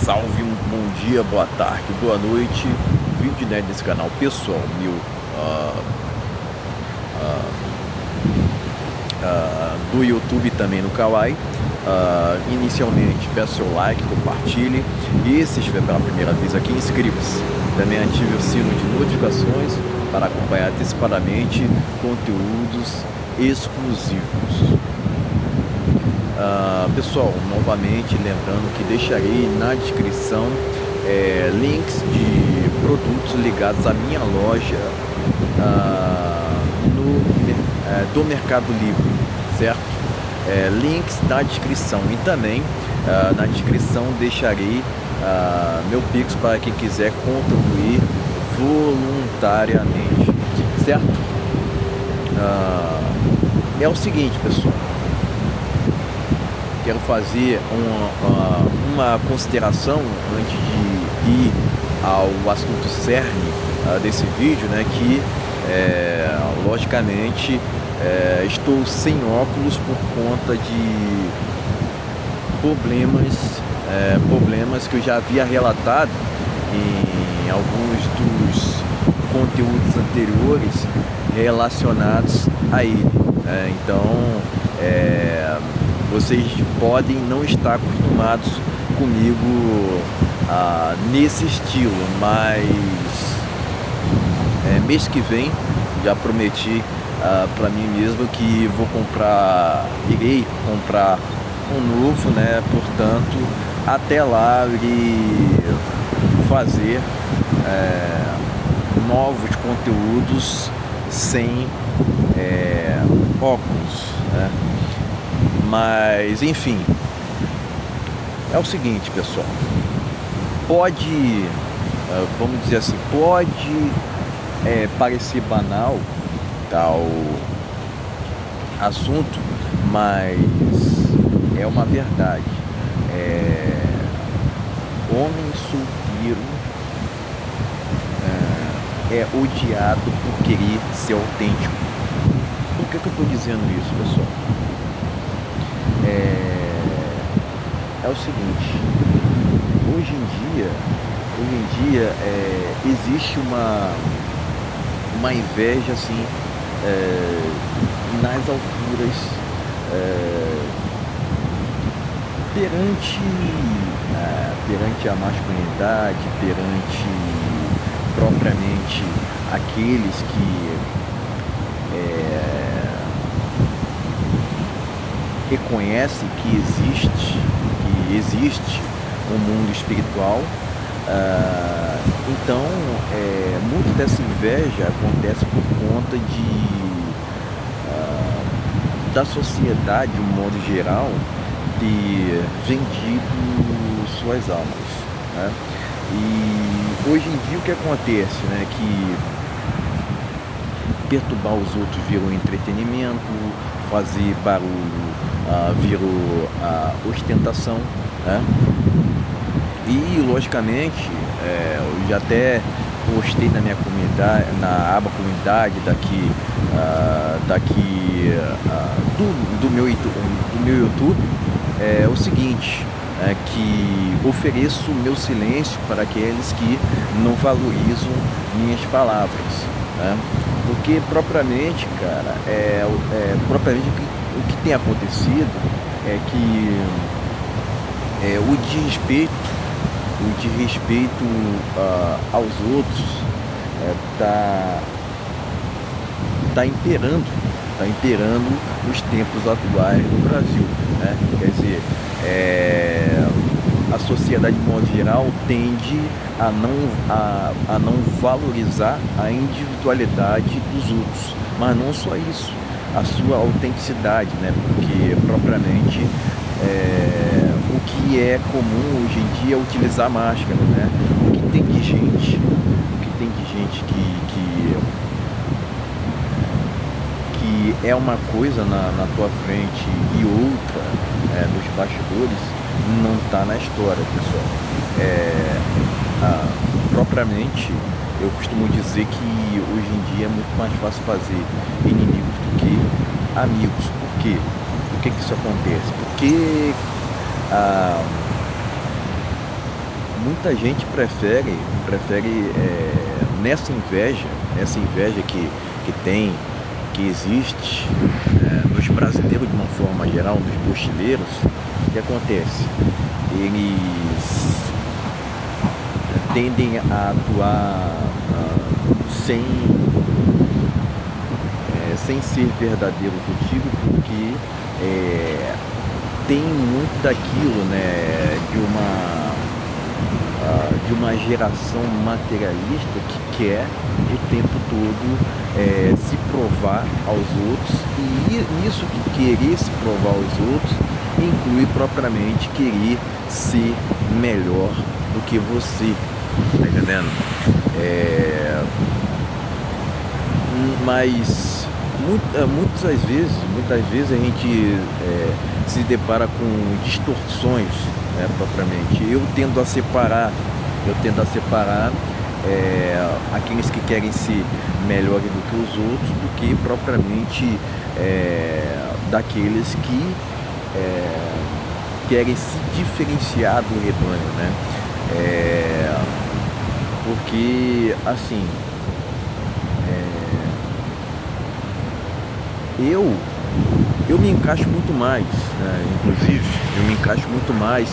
salve, um bom dia, boa tarde, boa noite. Vídeo, né, desse canal pessoal meu, do YouTube também no Kawaii. Inicialmente peço seu like, compartilhe, e se estiver pela primeira vez aqui, inscreva-se. Também ative o sino de notificações para acompanhar antecipadamente conteúdos exclusivos. Pessoal, novamente lembrando que deixarei na descrição links de produtos ligados à minha loja do Mercado Livre, certo? Links na descrição, e também na descrição deixarei meu Pix para quem quiser contribuir voluntariamente, certo? É o seguinte, pessoal, quero fazer uma consideração antes de ir ao assunto cerne desse vídeo, né? Que logicamente estou sem óculos por conta de problemas que eu já havia relatado em alguns dos conteúdos anteriores relacionados a ele. Então vocês podem não estar acostumados comigo nesse estilo, mas mês que vem já prometi para mim mesmo que irei comprar um novo, né? Portanto, até lá eu irei fazer novos conteúdos sem óculos, né? Mas enfim, é o seguinte, pessoal, vamos dizer assim, pode parecer banal tal assunto, mas é uma verdade. Homem solteiro é odiado por querer ser autêntico. Por que eu estou dizendo isso, pessoal? É o seguinte, hoje em dia existe uma inveja assim nas alturas perante a masculinidade, perante propriamente aqueles que reconhece que existe um mundo espiritual. Então, muito dessa inveja acontece por conta da sociedade, de um modo geral, ter vendido suas almas, né? E hoje em dia o que acontece, né? Que perturbar os outros virou entretenimento, fazer barulho virou ostentação, né? E logicamente eu já até postei na minha comunidade, na aba comunidade do meu YouTube, o seguinte, que ofereço meu silêncio para aqueles que não valorizam minhas palavras, né? Porque propriamente, cara, propriamente o que tem acontecido é que o desrespeito aos outros tá imperando nos tempos atuais no Brasil, né? Quer dizer, a sociedade de modo geral tende a não valorizar a individualidade dos outros, mas não só isso, a sua autenticidade, né? Porque propriamente o que é comum hoje em dia é utilizar máscara, né? O que tem de gente que é uma coisa na tua frente e outra nos bastidores, não está na história, pessoal. Propriamente, eu costumo dizer que hoje em dia é muito mais fácil fazer inimigos do que amigos. Por quê? Por que isso acontece? Porque muita gente prefere essa inveja que tem, que existe nos brasileiros de uma forma geral, nos mochileiros. O que acontece? Eles tendem a atuar sem, sem ser verdadeiro contigo, porque tem muito daquilo, né, de uma geração materialista que quer o tempo todo se provar aos outros, e isso de querer se provar aos outros inclui propriamente querer ser melhor do que você, tá entendendo? Mas muitas vezes a gente se depara com distorções, né, propriamente. Eu tendo a separar aqueles que querem ser melhores do que os outros do que propriamente daqueles que querem se diferenciar do rebanho, né? Porque assim, eu me encaixo muito mais, né? Inclusive eu me encaixo muito mais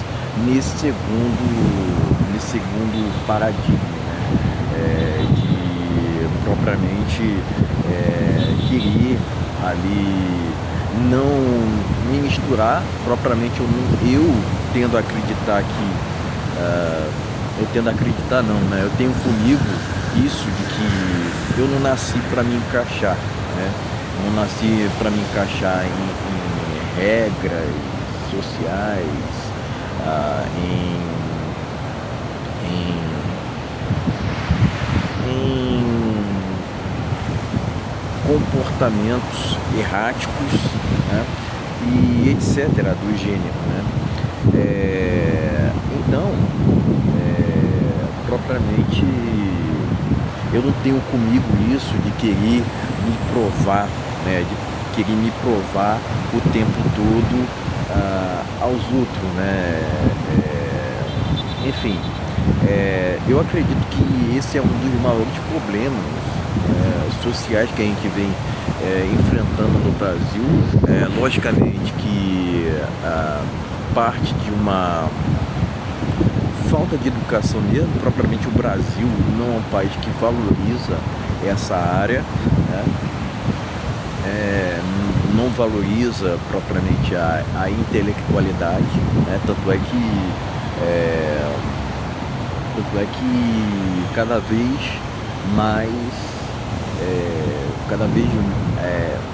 nesse segundo paradigma, né? De propriamente querer ali não me misturar propriamente. Eu tendo a acreditar não, né? Eu tenho comigo isso de que eu não nasci para me encaixar, né? Eu não nasci para me encaixar em regras sociais, em comportamentos erráticos, né? E etc. do gênero, né? Então, propriamente, eu não tenho comigo isso de querer me provar, né? De querer me provar o tempo todo aos outros, né? Enfim, eu acredito que esse é um dos maiores problemas sociais que a gente vem enfrentando no Brasil. Logicamente que parte de uma falta de educação mesmo. Propriamente o Brasil não é um país que valoriza essa área, né? Não valoriza propriamente a intelectualidade, né? Tanto é que cada vez mais,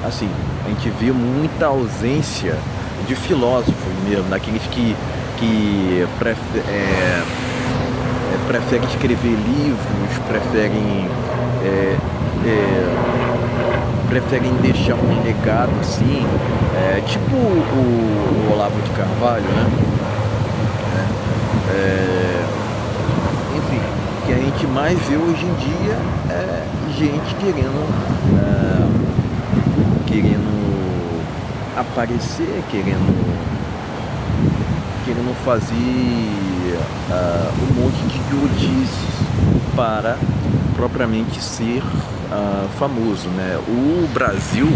assim, a gente vê muita ausência de filósofos mesmo, daqueles que preferem escrever livros, preferem deixar um legado assim, tipo o Olavo de Carvalho, né? Enfim, o que a gente mais vê hoje em dia é gente querendo aparecer, querendo fazer um monte de idiotices para propriamente ser famoso, né? O Brasil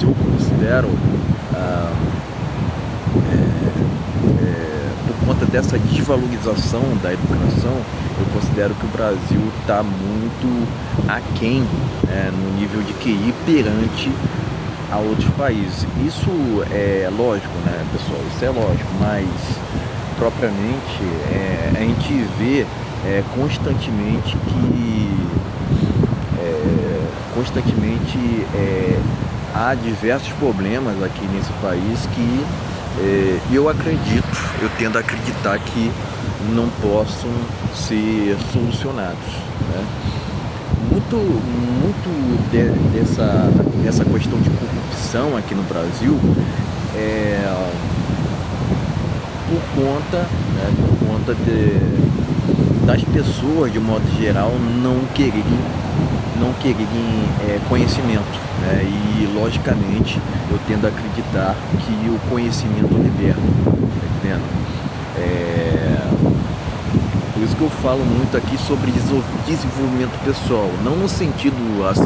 eu considero, por conta dessa desvalorização da educação, eu considero que o Brasil está muito aquém, no nível de QI perante a outros países. Isso é lógico, né, pessoal? Isso é lógico, mas propriamente a gente vê constantemente há diversos problemas aqui nesse país que eu tendo a acreditar que não possam ser solucionados, né? Dessa questão de corrupção aqui no Brasil por conta das pessoas, de modo geral, não quererem conhecimento, né? E logicamente eu tendo a acreditar que o conhecimento liberta, tá entendendo? eu falo muito aqui sobre desenvolvimento pessoal, não no sentido assim,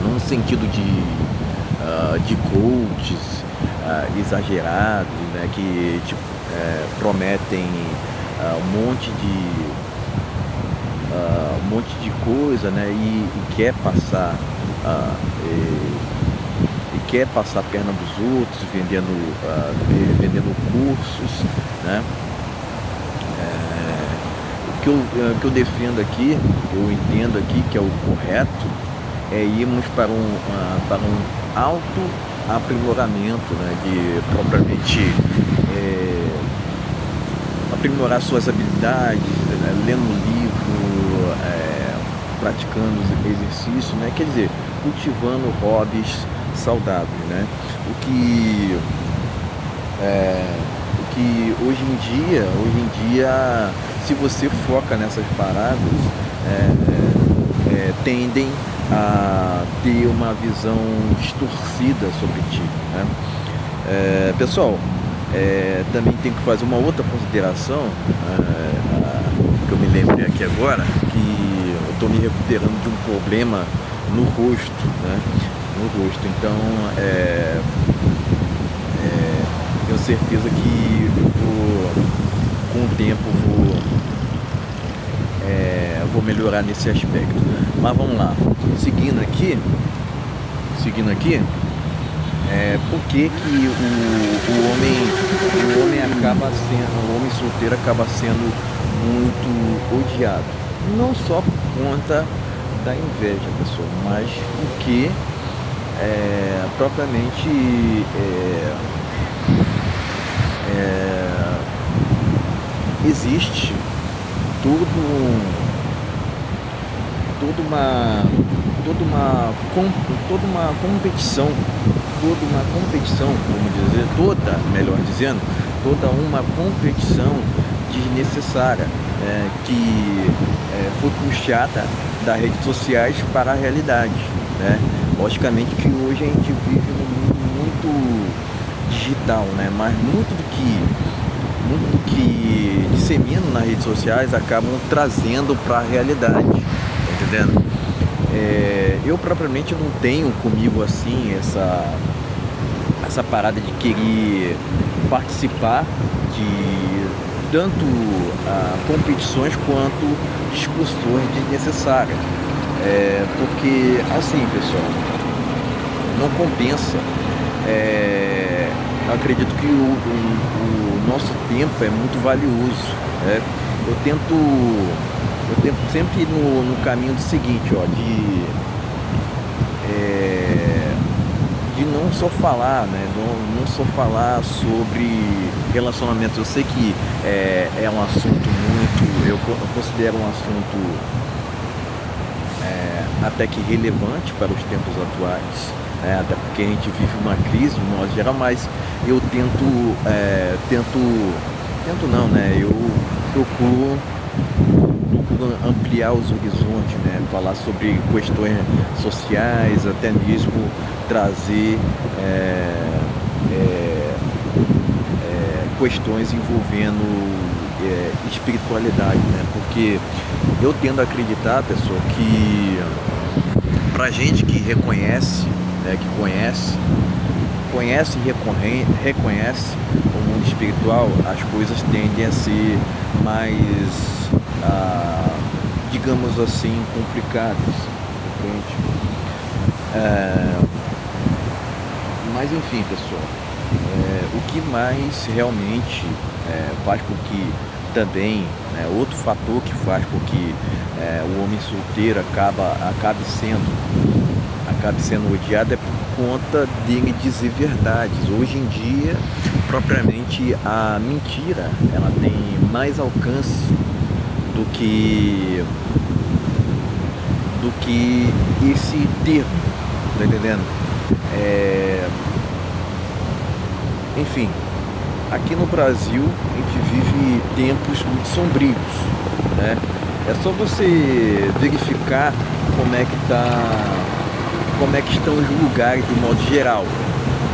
não no sentido de coaches exagerados, né, que tipo, prometem um monte de coisa, né, e quer passar e quer passar a perna dos outros, vendendo cursos, né? O que eu defendo aqui, eu entendo aqui que é o correto, é irmos para um auto-aprimoramento, né, de propriamente aprimorar suas habilidades, né, lendo livro, praticando exercício, né, quer dizer, cultivando hobbies saudáveis, né, o que hoje em dia, se você foca nessas paradas, tendem a ter uma visão distorcida sobre ti, né? Pessoal, também tem que fazer uma outra consideração, que eu me lembrei aqui agora, que eu estou me recuperando de um problema no rosto, né? No rosto, então tenho certeza que com o tempo vou melhorar nesse aspecto. Mas vamos lá, seguindo aqui, por que o homem solteiro acaba sendo muito odiado? Não só por conta da inveja, pessoal, mas porque propriamente existe toda uma competição, vamos dizer, toda uma competição desnecessária, que foi puxada das redes sociais para a realidade, né? Logicamente que hoje a gente vive num mundo muito digital, né? Mas muito do que disseminam nas redes sociais acabam trazendo para a realidade, tá entendendo? Eu propriamente não tenho comigo assim essa parada de querer participar de tanto competições quanto discussões desnecessárias, porque assim, pessoal, não compensa. Eu acredito que o nosso tempo é muito valioso, né? Eu tento sempre ir no caminho do seguinte, de não só falar, né? Não só falar sobre relacionamento. Eu sei que é um assunto eu considero um assunto até que relevante para os tempos atuais, até porque a gente vive uma crise de modo geral, mas eu tento não, né? Eu procuro ampliar os horizontes, né? Falar sobre questões sociais, até mesmo trazer questões envolvendo espiritualidade, né? Porque eu tendo a acreditar, pessoal, que pra gente que reconhece, né, que conhece e reconhece o mundo espiritual, as coisas tendem a ser mais, digamos assim, complicadas, entende? Mas enfim, pessoal, o que mais realmente faz com que também, né, outro fator que faz com que o homem solteiro acabe sendo odiado é por conta dele dizer verdades. Hoje em dia, propriamente, a mentira ela tem mais alcance do que esse termo, tá entendendo? Enfim, aqui no Brasil a gente vive tempos muito sombrios, né? É só você verificar como é que estão os lugares de modo geral.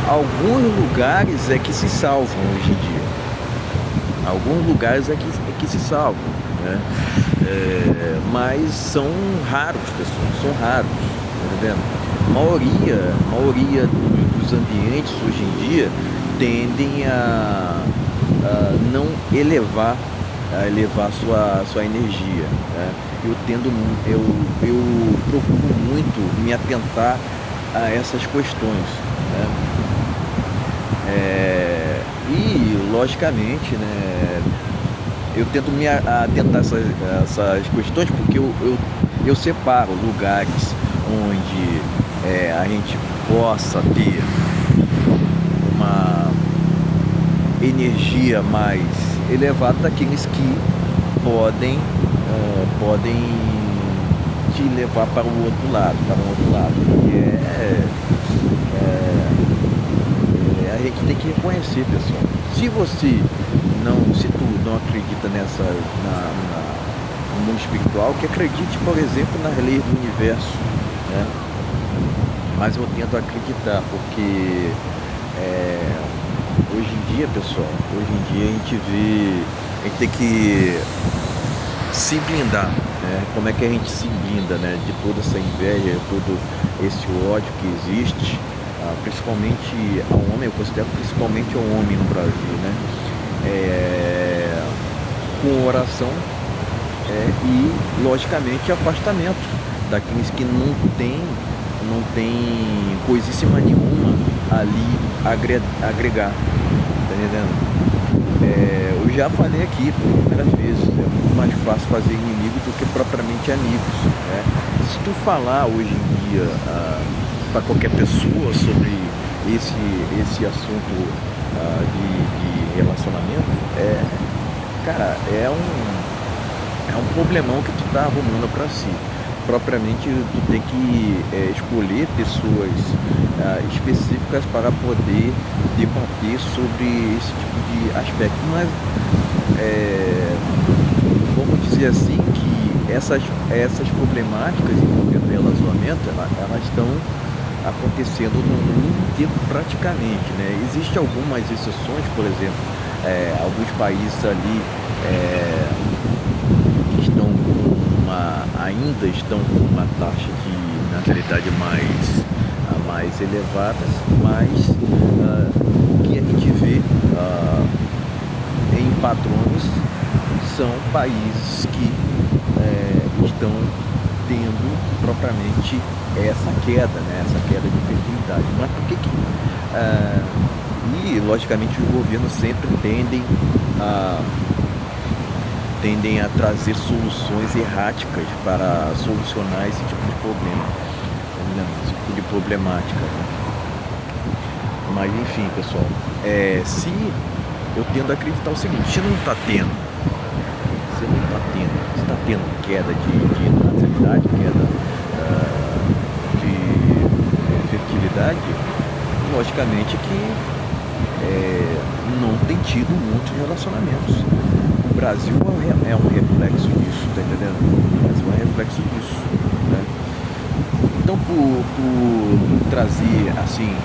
Alguns lugares é que se salvam hoje em dia. Alguns lugares é que se salvam. né? Mas são raros, pessoal, são raros, tá entendendo? A maioria dos ambientes hoje em dia tendem a não elevar, a sua energia, né? Eu procuro muito me atentar a essas questões, né? E logicamente, né, eu tento me atentar a essas questões porque eu separo lugares onde a gente possa ter uma energia mais elevada daqueles que podem te levar para o outro lado, que a gente tem que reconhecer, pessoal. Se tu não acredita no mundo espiritual, que acredite, por exemplo, nas leis do universo, né? Mas eu tento acreditar, porque hoje em dia, pessoal, a gente tem que se blindar, né? Como é que a gente se blinda, né, de toda essa inveja, todo esse ódio que existe, principalmente ao homem, eu considero principalmente ao homem no Brasil, né? Com oração, e logicamente afastamento daqueles que não tem coisíssima nenhuma ali agregar, tá entendendo? Eu já falei aqui por inúmeras vezes, é muito mais fácil fazer inimigo do que propriamente amigos, né? Se tu falar hoje em dia para qualquer pessoa sobre esse assunto de relacionamento, cara, é um problemão que tu tá arrumando para si. Propriamente, tu tem que escolher pessoas específicas para poder debater sobre esse tipo de aspecto. Mas vamos dizer assim que essas problemáticas envolvendo relacionamento, elas estão acontecendo no mundo inteiro praticamente, né? Existem algumas exceções, por exemplo, alguns países ali ainda estão com uma taxa de natalidade mais elevadas, mas o que a gente vê em padrões são países que estão tendo propriamente essa queda, né? Essa queda de fertilidade. Mas por que e logicamente os governos sempre tendem a trazer soluções erráticas para solucionar esse tipo de problema, esse tipo de problemática, né? Mas enfim, pessoal, se eu tendo a acreditar o seguinte: se está tendo queda de natalidade, queda de fertilidade, logicamente que não tem tido muitos relacionamentos. O Brasil é um reflexo disso, tá entendendo? O Brasil é um reflexo disso, né? Então, por trazer assim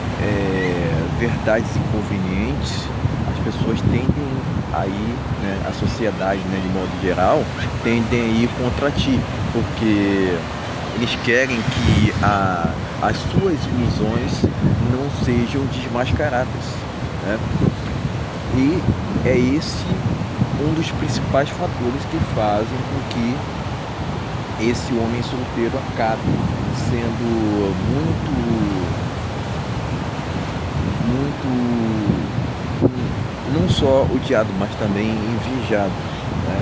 verdades inconvenientes, as pessoas tendem a ir, né, a sociedade, né, de modo geral, tendem a ir contra ti, porque eles querem que as suas ilusões não sejam desmascaradas, né? E é esse um dos principais fatores que fazem com que esse homem solteiro acabe sendo não só odiado, mas também invejado, né?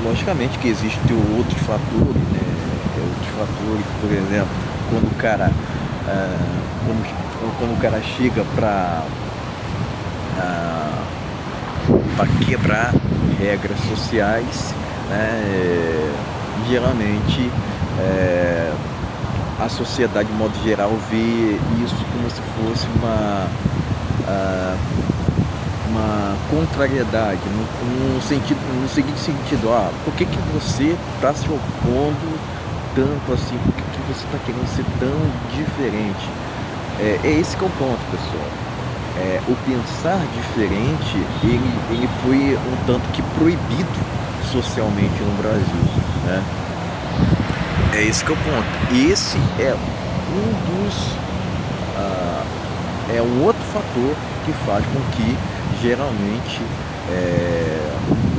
Logicamente que existem outros fatores, né? Por exemplo, quando o cara chega para quebrar regras sociais, né? Geralmente a sociedade, de modo geral, vê isso como se fosse uma contrariedade, no seguinte sentido: por que você está se opondo tanto assim? Por que você está querendo ser tão diferente? É esse que é o ponto, pessoal. o pensar diferente, ele foi um tanto que proibido socialmente no Brasil, né? É esse que é o ponto. Esse é um dos é um outro fator que faz com que geralmente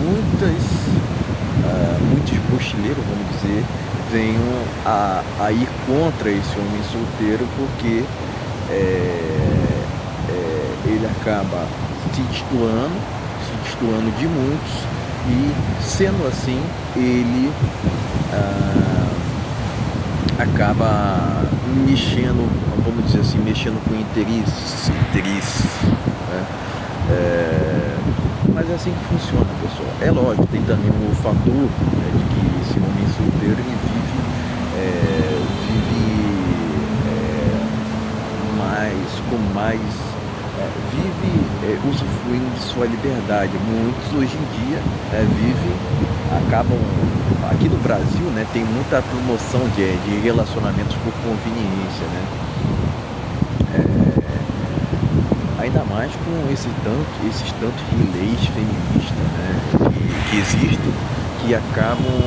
muitos mochileiros, vamos dizer, venham a ir contra esse homem solteiro, porque ele acaba se destoando de muitos, e sendo assim, ele acaba mexendo, vamos dizer assim, mexendo com interesse, né? Mas é assim que funciona, pessoal. É lógico, tem também o fator, né, de que esse homem solteiro ele vive usufruindo de sua liberdade. Muitos hoje em dia acabam, aqui no Brasil, né, tem muita promoção de relacionamentos por conveniência, né? Ainda mais com esses tantos de leis feministas, né, que existem, que acabam,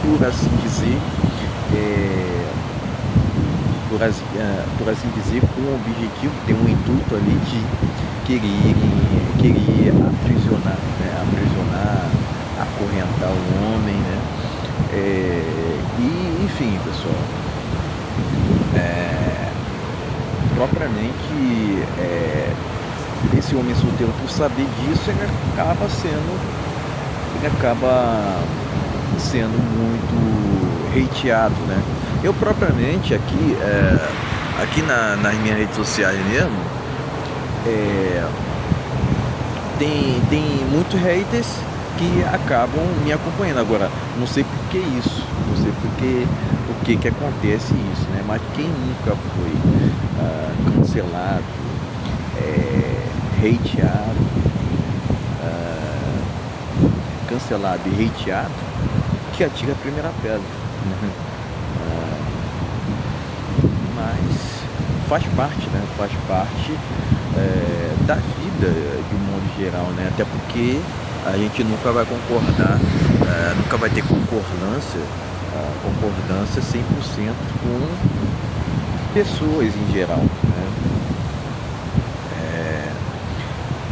por assim dizer, por assim dizer, com o objetivo, tem um intuito ali de querer aprisionar, né, acorrentar o homem, né? E enfim, pessoal, propriamente esse homem solteiro, por saber disso, ele acaba sendo muito hateado, né? Eu propriamente aqui nas minhas redes sociais mesmo, tem muitos haters que acabam me acompanhando. Agora, não sei por que isso, não sei por que acontece isso, né? Mas quem nunca foi cancelado, hateado, cancelado e hateado, que atira a primeira pedra. Mas faz parte, né? Faz parte da vida de um modo geral, né? Até porque a gente nunca vai concordar, nunca vai ter concordância 100% com pessoas em geral, né?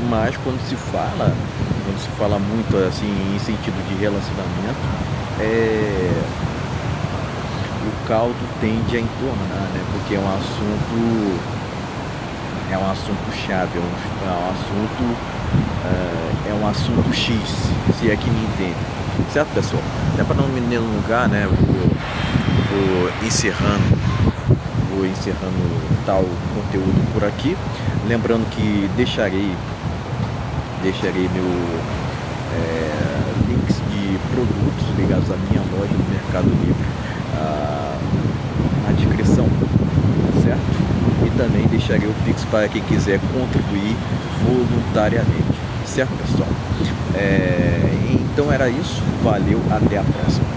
Mas quando se fala muito assim em sentido de relacionamento, o caldo tende a entornar, né? Porque é um assunto chave, é um assunto X, se é que me entende. Certo, pessoal? Até para não me delongar, né? Vou encerrando tal conteúdo por aqui. Lembrando que deixarei meu links de produtos ligados à minha loja do Mercado Livre na descrição, certo? E também deixarei o Pix para quem quiser contribuir voluntariamente, certo, pessoal? Então era isso, valeu, até a próxima.